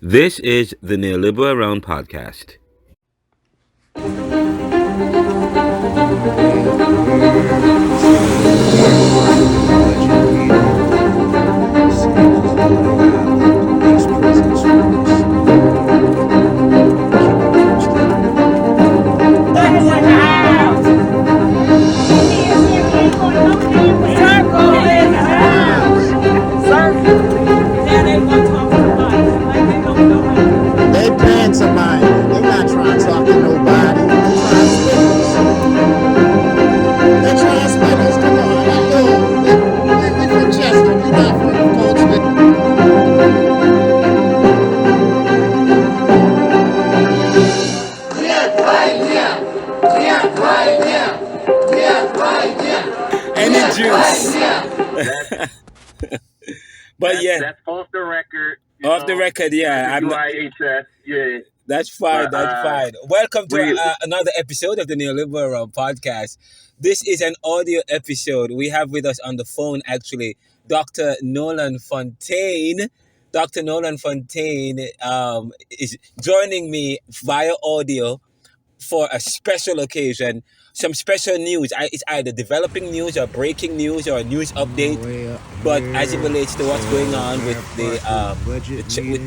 This is the Neoliberal Round Podcast. They paying somebody. They're not trying to talk to nobody. They're trying to split us. Come on. You're from Chester. You're not from Coachman. Any juice. But yeah, That's off the record. off the record, yeah. I'm not, UIHS, yeah. that's fine. But, That's fine. Welcome to we- another episode of the Neoliberal Round Podcast. This is an audio episode. We have with us on the phone, actually, Dr. Nolan Fontaine. Dr. Nolan Fontaine is joining me via audio for a special occasion, some special news. It's either developing news or breaking news or a news update. But as it relates to what's going on with with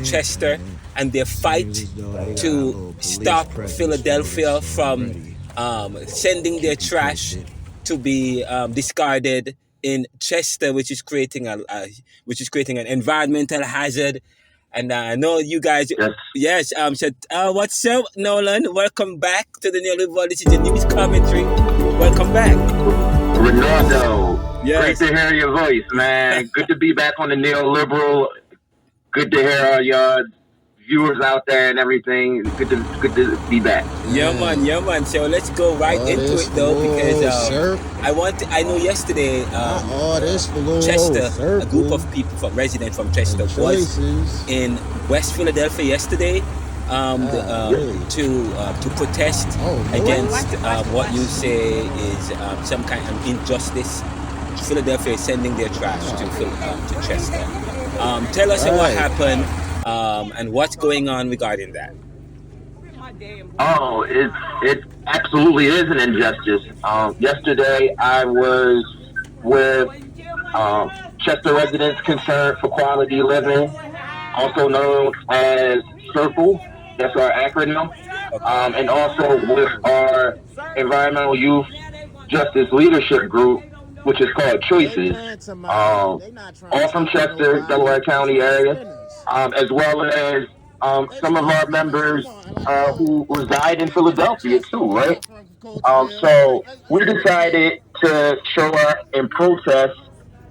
Chester and their fight to stop Philadelphia from sending their trash to be discarded in Chester, which is creating an environmental hazard. And I know you guys. Yes. What's up, Nolan? Welcome back to the Neoliberal. This is the news commentary. Welcome back. Renaldo, Yes. great to hear your voice, man. Good to be back on the Neoliberal. Good to hear all y'all viewers out there and everything. Good to be back. Yeah, man. So let's go right into it, though, because I know yesterday, Chester, a group of people residents from Chester, was in West Philadelphia yesterday to protest against what you say is some kind of injustice. Philadelphia is sending their trash to Chester. Tell us what happened and what's going on regarding that. Oh, it absolutely is an injustice. Yesterday, I was with Chester Residents Concerned for Quality Living, also known as CIRCLE. That's our acronym. And also with our Environmental Youth Justice Leadership Group, which is called Choices. All from Chester, Delaware County area, as well as some of our members who reside in Philadelphia too, right? So we decided to show up and protest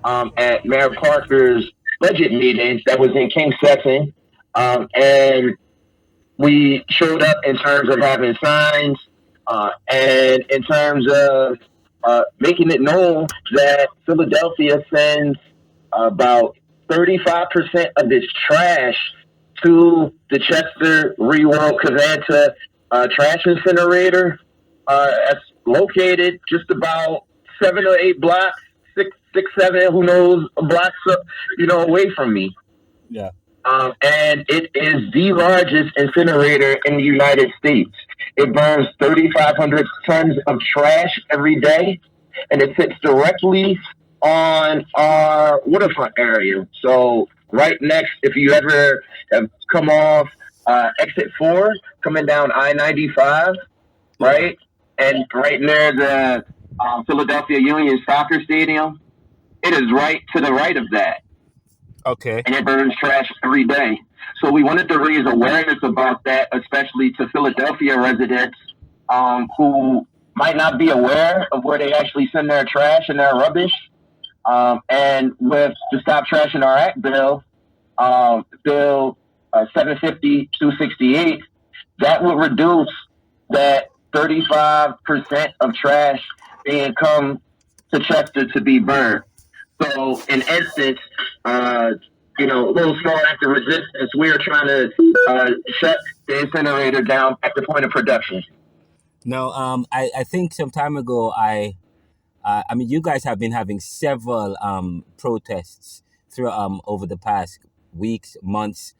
at Mayor Parker's budget meeting that was in King Session, and we showed up in terms of having signs and in terms of making it known that Philadelphia sends about 35% of its trash to the Chester Reworld Covanta trash incinerator. That's located just about 7 or 8 blocks, six, 7, who knows, blocks, away from me. Yeah. And it is the largest incinerator in the United States. It burns 3,500 tons of trash every day, and it sits directly on our waterfront area. So right next, if you ever have come off exit 4, coming down I-95, right? And right near the Philadelphia Union Soccer Stadium, it is right to the right of that. Okay. And it burns trash every day. So we wanted to raise awareness about that, especially to Philadelphia residents who might not be aware of where they actually send their trash and their rubbish. And with the Stop Trash in Our Act bill, Bill 750-268, that would reduce that 35% of trash being come to Chester to be burned. So in essence, a little small act of resistance, we're trying to shut the incinerator down at the point of production. No, I think some time ago, you guys have been having several protests through over the past weeks, months,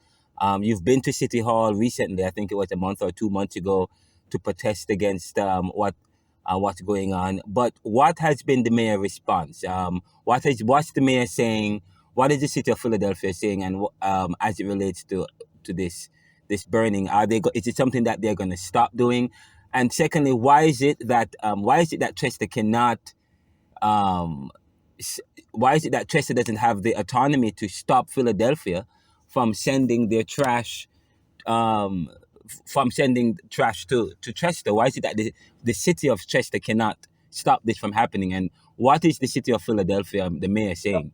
You've been to City Hall recently. I think it was a month or 2 months ago to protest against what's going on. But what has been the mayor response? What's the mayor saying? What is the city of Philadelphia saying? And as it relates to this burning, is it something that they're going to stop doing? And secondly, why is it that Chester cannot um, why is it that Chester doesn't have the autonomy to stop Philadelphia from sending their trash to Chester? Why is it that the city of Chester cannot stop this from happening? And what is the city of Philadelphia, the mayor, saying?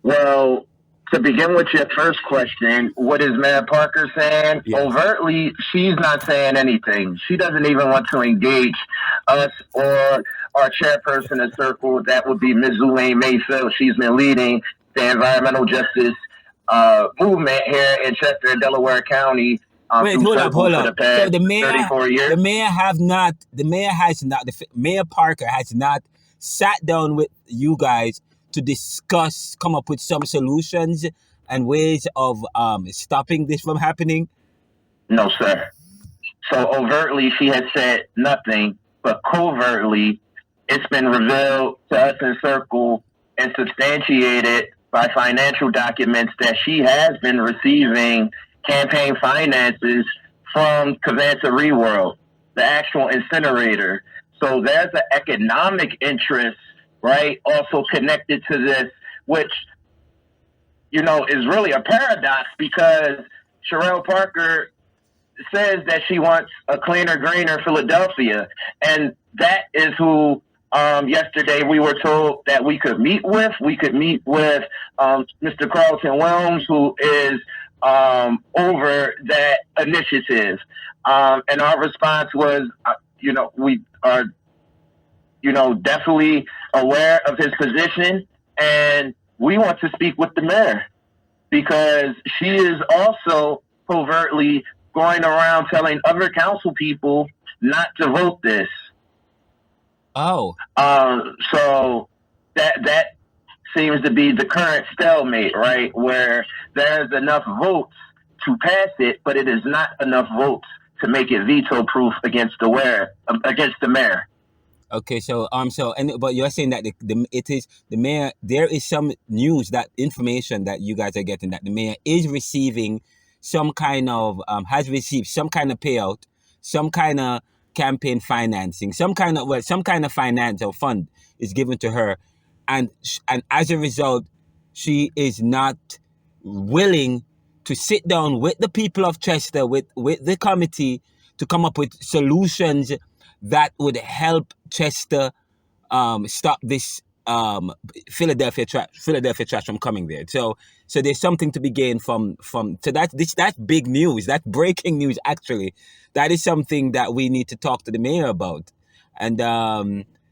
Well, to begin with your first question, what is Mayor Parker saying? Yes. Overtly, she's not saying anything. She doesn't even want to engage us or our chairperson of circle. That would be Ms. Zulaine Mayfield. She's been leading the environmental justice movement here in Chester and Delaware County. Wait, hold up. So the mayor, 34 years. Mayor Parker has not sat down with you guys to discuss, come up with some solutions and ways of stopping this from happening? No, sir. So overtly, she has said nothing, but covertly, it's been revealed to us in Circle and substantiated by financial documents that she has been receiving campaign finances from Covanta Reworld, the actual incinerator. So there's an economic interest, right, also connected to this, which, you know, is really a paradox because Cherelle Parker says that she wants a cleaner, greener Philadelphia. And that is who yesterday we were told that we could meet with. We could meet with Mr. Carlton Williams, who is over that initiative. And our response was, we are, definitely aware of his position, and we want to speak with the mayor because she is also covertly going around telling other council people not to vote this. Oh. So that seems to be the current stalemate, right? Where there's enough votes to pass it, but it is not enough votes to make it veto proof against the mayor. Okay, but you're saying that the mayor. There is some information that you guys are getting that the mayor is receiving some kind of has received some kind of payout, some kind of campaign financing, some kind of finance or fund is given to her, and as a result, she is not willing to sit down with the people of Chester, with the committee, to come up with solutions that would help Chester stop this Philadelphia trash from coming there. So there's something to be gained from that's big news. That's breaking news. Actually, that is something that we need to talk to the mayor about. And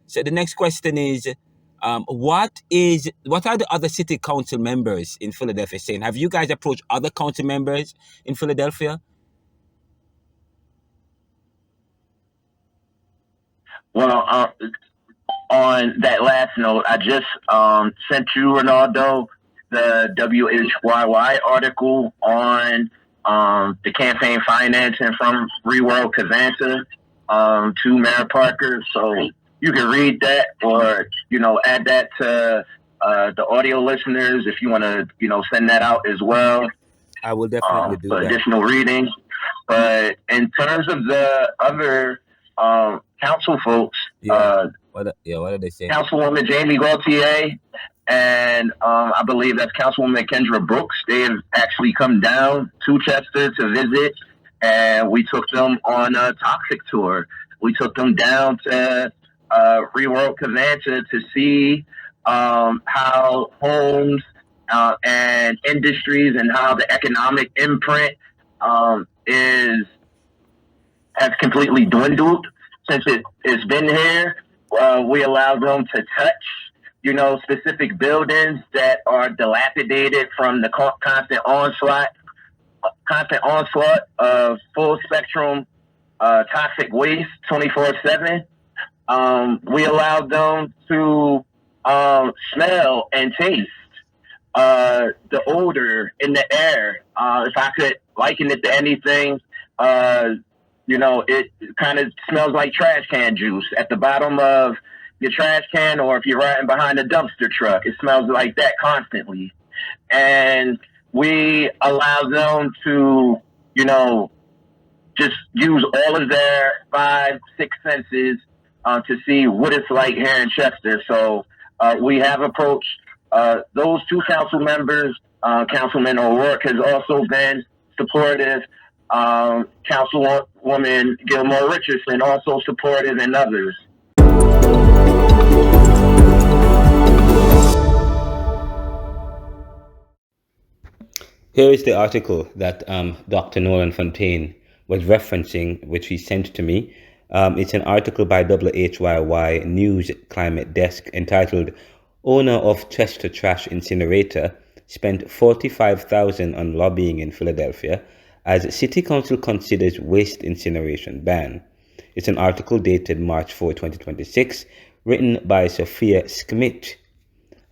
so the next question is, what are the other city council members in Philadelphia saying? Have you guys approached other council members in Philadelphia? Well, on that last note, I just sent you, Renaldo, the WHYY article on the campaign financing from Reworld Covanta to Mayor Parker. So you can read that or, add that to the audio listeners if you want to, send that out as well. I will definitely do that. Additional reading. But in terms of the other council folks, what are they saying? Councilwoman Jamie Gaultier and I believe that's Councilwoman Kendra Brooks. They have actually come down to Chester to visit, and we took them on a toxic tour. We took them down to Reworld Covanta to see how homes and industries and how the economic imprint has completely dwindled since it's been here. We allowed them to touch, specific buildings that are dilapidated from the constant onslaught of full spectrum toxic waste 24/7. We allowed them to smell and taste the odor in the air. If I could liken it to anything, it kind of smells like trash can juice at the bottom of your trash can, or if you're riding behind a dumpster truck, it smells like that constantly. And we allow them to, just use all of their 5, 6 senses to see what it's like here in Chester. So we have approached those 2 council members. Councilman O'Rourke has also been supportive. Councilwoman Gilmore Richardson also supportive, and others. Here is the article that Dr. Nolan Fontaine was referencing, which he sent to me. It's an article by WHYY News Climate Desk entitled "Owner of Chester Trash Incinerator Spent $45,000 on Lobbying in Philadelphia as City Council Considers Waste Incineration Ban." It's an article dated March 4, 2026, written by Sophia Schmidt.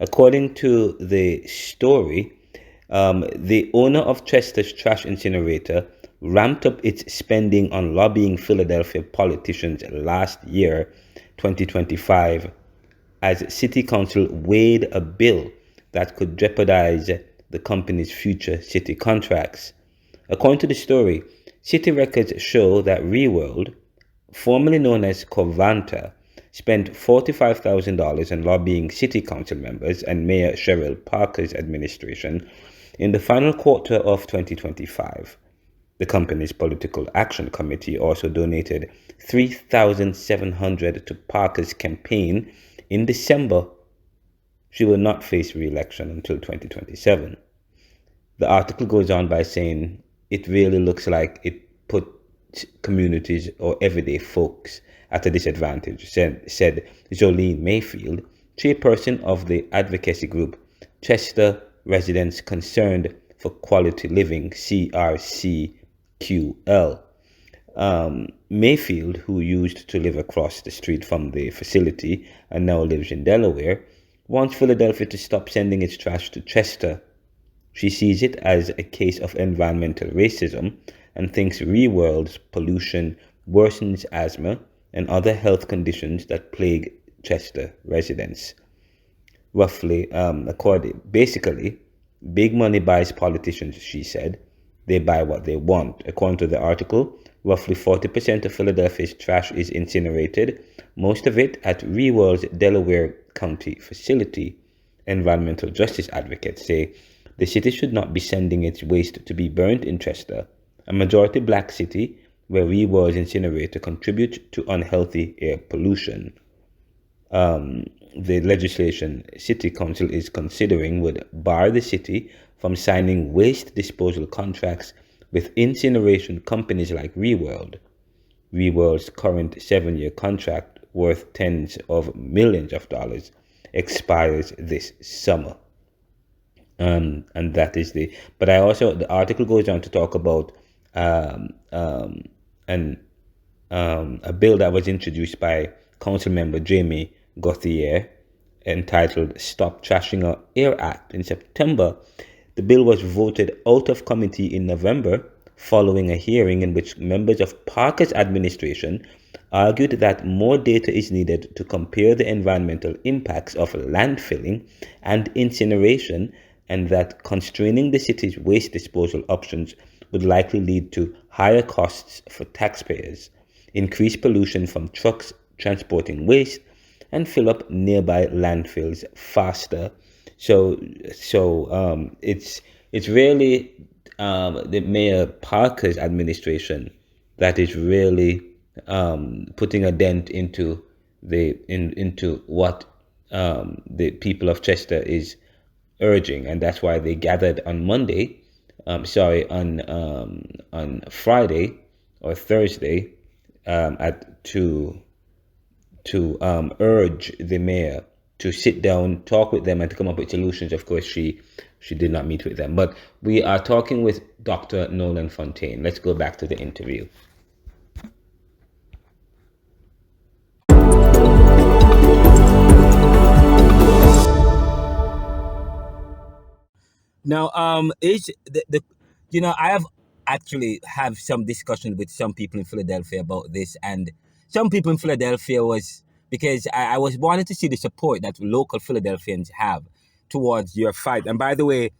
According to the story, the owner of Chester's trash incinerator ramped up its spending on lobbying Philadelphia politicians last year, 2025, as City Council weighed a bill that could jeopardize the company's future city contracts. According to the story, city records show that Reworld, formerly known as Covanta, spent $45,000 on lobbying City Council members and Mayor Cherelle Parker's administration in the final quarter of 2025. The company's Political Action Committee also donated $3,700 to Parker's campaign in December. She will not face re-election until 2027. The article goes on by saying it really looks like it put communities or everyday folks at a disadvantage, said Jolene Mayfield, chairperson of the advocacy group Chester Residents Concerned for Quality Living, CRCQL. Mayfield, who used to live across the street from the facility and now lives in Delaware, wants Philadelphia to stop sending its trash to Chester. She sees it as a case of environmental racism and thinks Reworld's pollution worsens asthma and other health conditions that plague Chester residents. Basically, big money buys politicians, she said. They buy what they want. According to the article, roughly 40% of Philadelphia's trash is incinerated, most of it at Reworld's Delaware County facility. Environmental justice advocates say the city should not be sending its waste to be burned in Chester, a majority black city where Reworld's incinerator contributes to unhealthy air pollution. The legislation City Council is considering would bar the city from signing waste disposal contracts with incineration companies like Reworld. Reworld's current 7-year contract, worth tens of millions of dollars, expires this summer. And that is the article goes on to talk about a bill that was introduced by Council Member Jamie Gauthier entitled Stop Trashing Our Air Act. In September, the bill was voted out of committee in November following a hearing in which members of Parker's administration argued that more data is needed to compare the environmental impacts of landfilling and incineration, and that constraining the city's waste disposal options would likely lead to higher costs for taxpayers, increased pollution from trucks transporting waste, and fill up nearby landfills faster. So it's really the Mayor Parker's administration that is really putting a dent into what the people of Chester is urging, and that's why they gathered on Friday or Thursday to urge the mayor to sit down, talk with them, and to come up with solutions. Of course, she did not meet with them, but we are talking with Dr. Nolan Fontaine. Let's go back to the interview. Now, is the I have actually have some discussion with some people in Philadelphia about this, and some people in Philadelphia was because I was wanting to see the support that local Philadelphians have towards your fight. And by the way,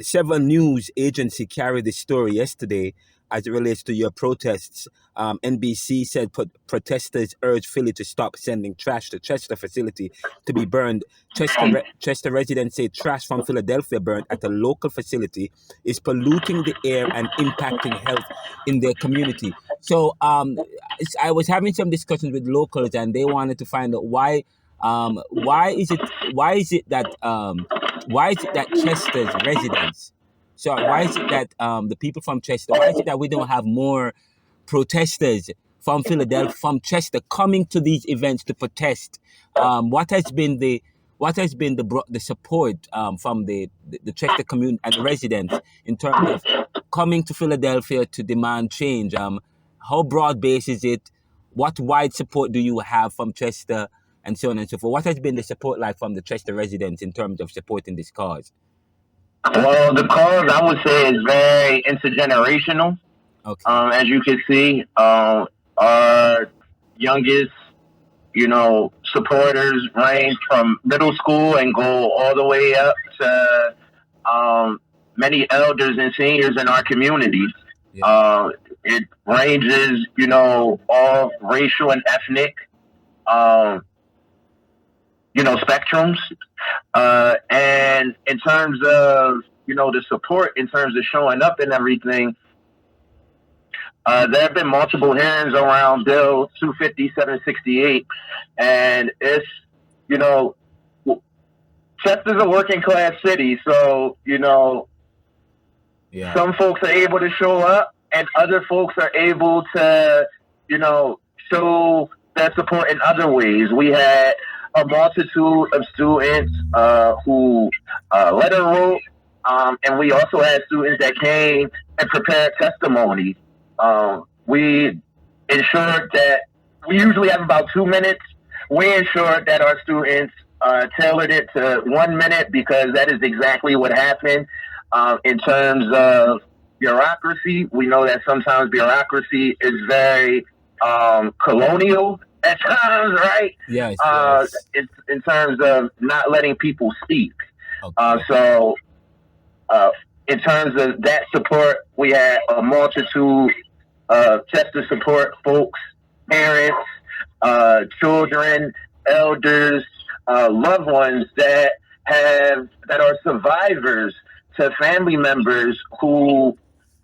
several news agency carried the story yesterday as it relates to your protests. NBC said protesters urged Philly to stop sending trash to Chester facility to be burned. Chester residents say trash from Philadelphia burned at a local facility is polluting the air and impacting health in their community. So I was having some discussions with locals, and they wanted to find out why is it that Chester's residents, so why is it that the people from Chester, why is it that we don't have more protesters from Philadelphia, from Chester, coming to these events to protest? What has been the support from the Chester community and residents in terms of coming to Philadelphia to demand change? How broad based is it? What wide support do you have from Chester, and so on and so forth? What has been the support like from the Chester residents in terms of supporting this cause? Well, the cause I would say is very intergenerational. Okay. As you can see, our youngest, supporters range from middle school and go all the way up to many elders and seniors in our community. Yeah. It ranges, all racial and ethnic, spectrums. And in terms of, the support, in terms of showing up and everything, there have been multiple hearings around Bill 25768, and it's, Chester's a working class city, so, Yeah. some folks are able to show up, and other folks are able to, show that support in other ways. We had a multitude of students who letter wrote, and we also had students that came and prepared testimony. We ensured that we usually have about 2 minutes. We ensured that our students tailored it to 1 minute, because that is exactly what happened. In terms of bureaucracy, we know that sometimes bureaucracy is very colonial at times, right? Yes. In terms of not letting people speak. Okay. So in terms of that support, we had a multitude of Chester support folks, parents, children, elders, loved ones that are survivors to family members who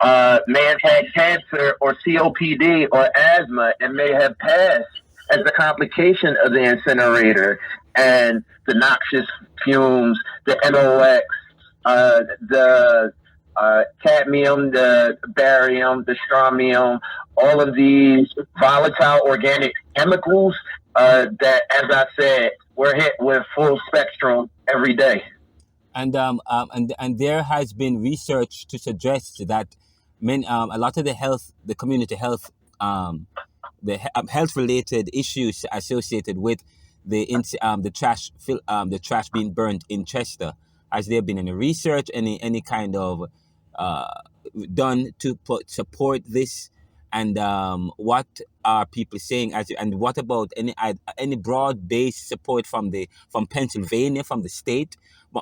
may have had cancer or COPD or asthma and may have passed as a complication of the incinerator, and the noxious fumes, the NOx, the cadmium, the barium, the strontium, all of these volatile organic chemicals that, as I said, we're hit with full spectrum every day. And there has been research to suggest that a lot of the community health, the health related issues associated with the trash being burned in Chester. Has there been any research, any kind of done to support this? And what are people saying? And what about any broad based support from Pennsylvania, from the state,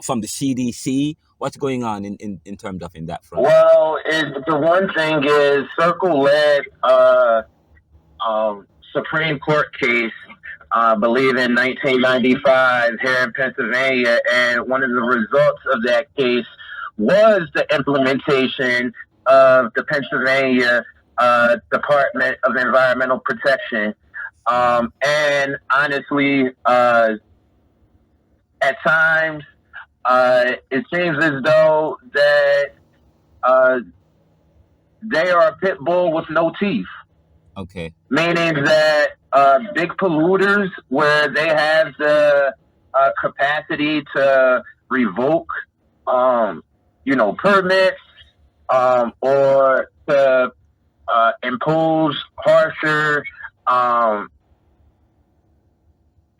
from the CDC? What's going on in terms of in that front? Well, the one thing is Circle led Supreme Court case, I believe in 1995 here in Pennsylvania, and one of the results of that case was the implementation of the Pennsylvania Department of Environmental Protection. And honestly, at times, it seems as though that they are a pit bull with no teeth. Okay. Meaning that big polluters, where they have the capacity to revoke, permits, or to impose harsher,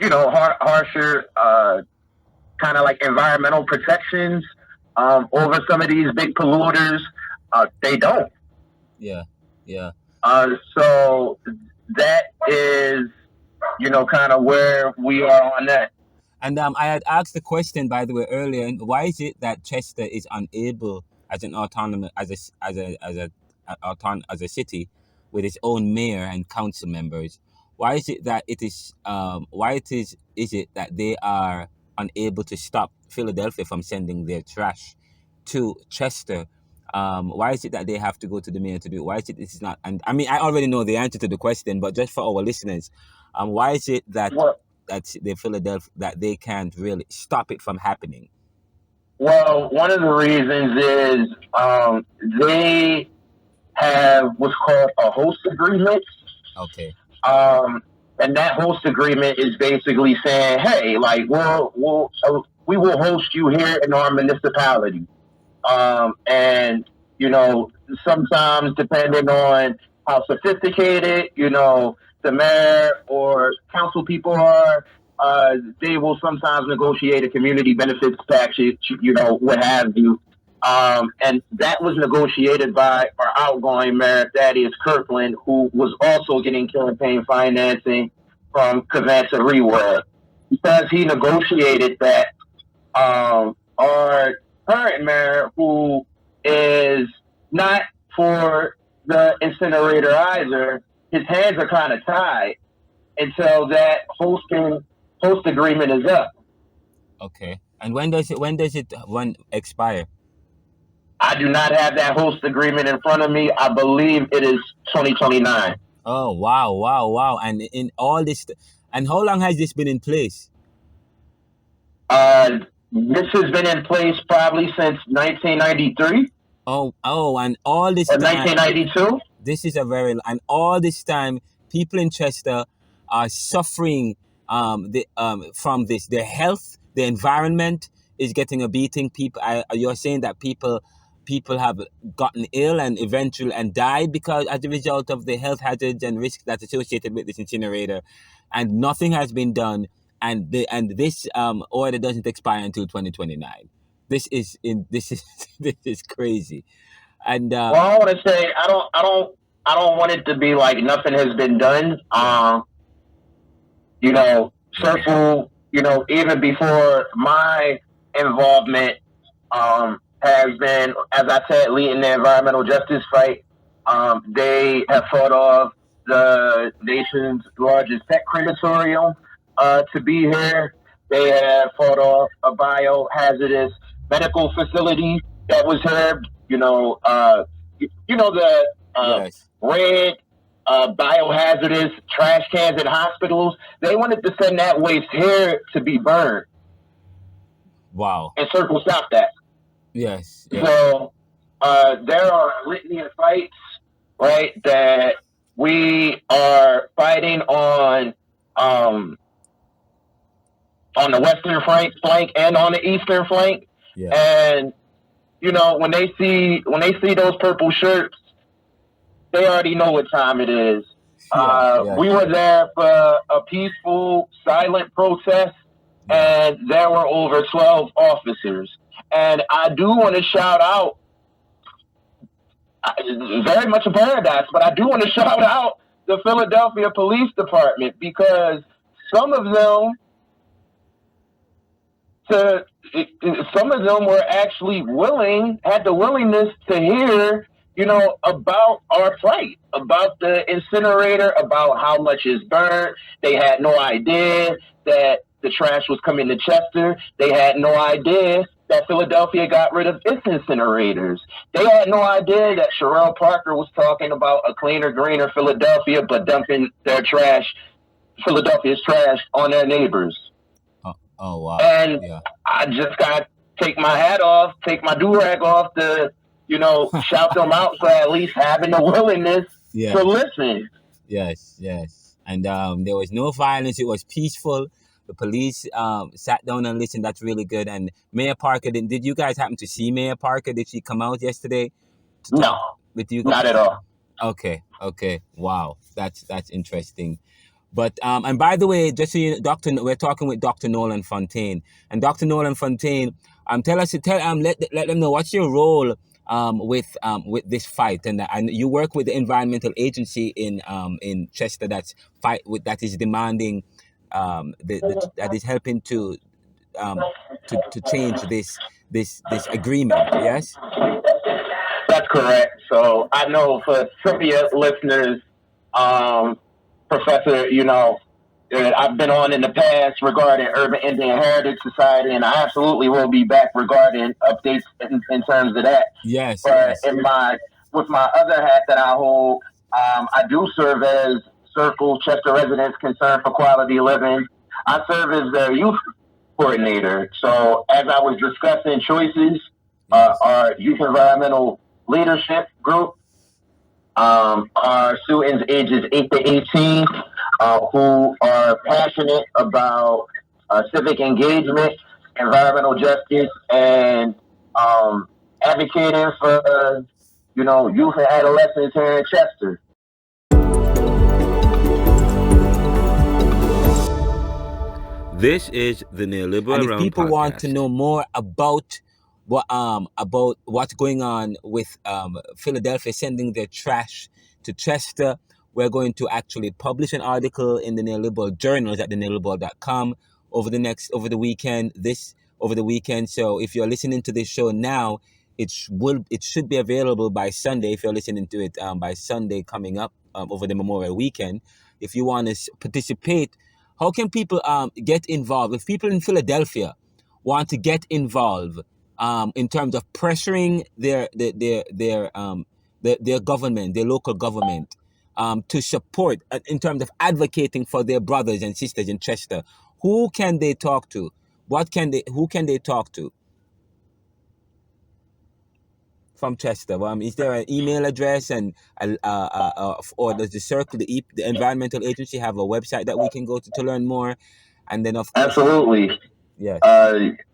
harsher kind of like environmental protections over some of these big polluters. They don't. Yeah. Yeah. So that is, kind of where we are on that. And I had asked the question, by the way, earlier. Why is it that Chester is unable, as an autonomous, as a city, with its own mayor and council members? Why is it that it is? Is it that they are unable to stop Philadelphia from sending their trash to Chester? Why is it that they have to go to the mayor to do it? Why is it this is not? And I mean, I already know the answer to the question, but just for our listeners, why is it that? Well, That's the Philadelphia that they can't really stop it from happening? well, one of the reasons is they have what's called a host agreement. Okay. And that host agreement is basically saying, hey, like, we will host you here in our municipality. And, sometimes depending on how sophisticated, the mayor or council people are, they will sometimes negotiate a community benefits package, what have you. And that was negotiated by our outgoing mayor, Thaddeus Kirkland, who was also getting campaign financing from Covanta Reworld. Because he negotiated that, our current mayor, who is not for the incinerator either, his hands are kind of tied until that host agreement is up. Okay. And when does it expire? I do not have that host agreement in front of me. I believe it is 2029. Oh, wow. And in all this, and how long has this been in place? This has been in place probably since 1993. And all this or time, 1992. This is and all this time, people in Chester are suffering from this. Their health, the environment is getting a beating. You're saying that people have gotten ill and eventually and died because as a result of the health hazards and risks that's associated with this incinerator, and nothing has been done. And this order doesn't expire until 2029. This is crazy. And well, I want to say I don't want it to be like nothing has been done. Circle, even before my involvement has been, as I said, leading the environmental justice fight. They have fought off the nation's largest pet crematorium to be here. They have fought off a biohazardous medical facility that was here. yes. Red biohazardous trash cans in hospitals. They wanted to send that waste here to be burned. Wow. And Circle stopped that. Yes. So there are a litany of fights, right, that we are fighting on the western flank and on the eastern flank. Yeah. And when they see those purple shirts, they already know what time it is. We were there for a peaceful, silent protest, and there were over 12 officers. And I do want to shout out, very much a paradox, but I do want to shout out the Philadelphia Police Department, because some of them were actually had the willingness to hear, about our fight, about the incinerator, about how much is burnt. They had no idea that the trash was coming to Chester. They had no idea that Philadelphia got rid of its incinerators. They had no idea that Cherelle Parker was talking about a cleaner, greener Philadelphia, but dumping their trash, Philadelphia's trash, on their neighbors. Oh wow. And I just got to take my hat off, take my do-rag off to, shout them out for at least having the willingness to listen. Yes. And there was no violence. It was peaceful. The police sat down and listened. That's really good. And Mayor Parker, did you guys happen to see Mayor Parker? Did she come out yesterday? No, with you? Not at all. Okay. Wow. That's interesting. But and by the way, just so you know, we're talking with Dr. Nolan Fontaine, and Dr. Nolan Fontaine Let them know what's your role with this fight, and you work with the environmental agency in Chester that is demanding that is helping um, to change this agreement. Yes. That's correct. So I know for trivia listeners, Professor, I've been on in the past regarding Urban Indian Heritage Society, and I absolutely will be back regarding updates in terms of that. Yes. But Yes. with my other hat that I hold, I do serve as Circle Chester Residents Concern for Quality Living. I serve as the youth coordinator. So as I was discussing choices, our youth environmental leadership group are students ages 8 to 18 who are passionate about civic engagement, environmental justice, and advocating for youth and adolescents here in Chester. This is the Neoliberal Round Podcast. And if people want to know more about what's going on with Philadelphia sending their trash to Chester, we're going to actually publish an article in the Neoliberal Journals at neoliberal.com over the weekend. So if you're listening to this show now, it should be available by Sunday. If you're listening to it by Sunday coming up over the Memorial Weekend, if you want to participate. How can people get involved? If people in Philadelphia want to get involved in terms of pressuring their government, their local government, to support in terms of advocating for their brothers and sisters in Chester, who can they talk to? Who can they talk to from Chester? Is there an email address or does the environmental agency have a website that we can go to learn more? And then of course, absolutely. Yes.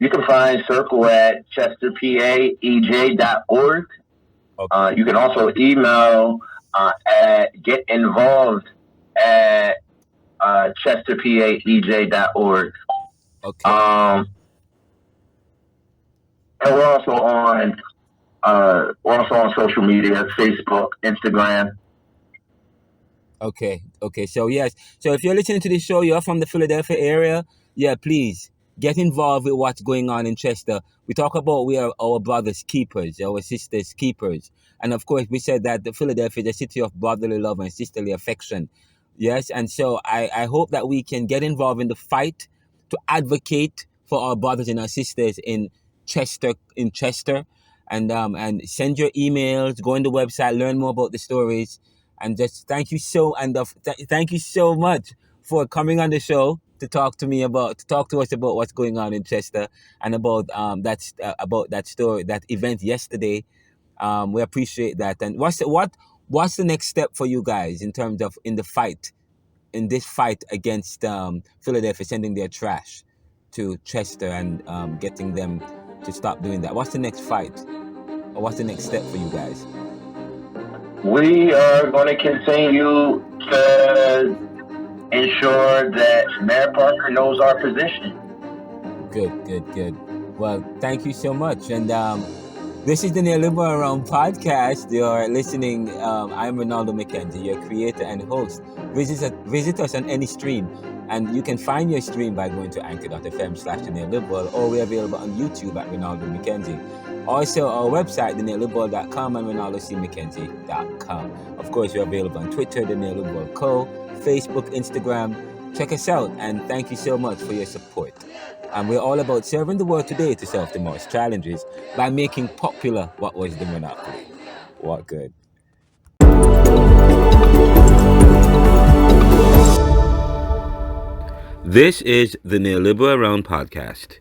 You can find Circle at chesterpaej.org. Okay. You can also email at getinvolved@chesterpaej.org. Okay. And we're also on social media, Facebook, Instagram. Okay. So yes. So if you're listening to this show, you're from the Philadelphia area, please get involved with what's going on in Chester. We talk about we are our brothers' keepers, our sisters' keepers. And of course, we said that the Philadelphia is a city of brotherly love and sisterly affection. Yes. And so I hope that we can get involved in the fight to advocate for our brothers and our sisters in Chester. And send your emails, go on the website, learn more about the stories, and just thank you so much for coming on the show to talk to us about what's going on in Chester and about that story, that event yesterday. We appreciate that. And what's the next step for you guys in terms of in this fight against Philadelphia sending their trash to Chester and getting them to stop doing that? What's the next fight? Or what's the next step for you guys? We are going to continue to ensure that Mayor Parker knows our position. Good. Well, thank you so much. And this is the Neoliberal Round Podcast. You're listening. I'm Renaldo McKenzie, your creator and host. Visit us on any stream. And you can find your stream by going to anchor.fm/theneoliberal, or we're available on YouTube at Renaldo McKenzie. Also, our website, theneoliberal.com, and RenaldoCMcKenzie.com. Of course, we're available on Twitter, The Neoliberal Co., Facebook, Instagram. Check us out, and thank you so much for your support. And we're all about serving the world today to solve the most challenges by making popular what was the monopoly. What good? This is the Neoliberal Round Podcast.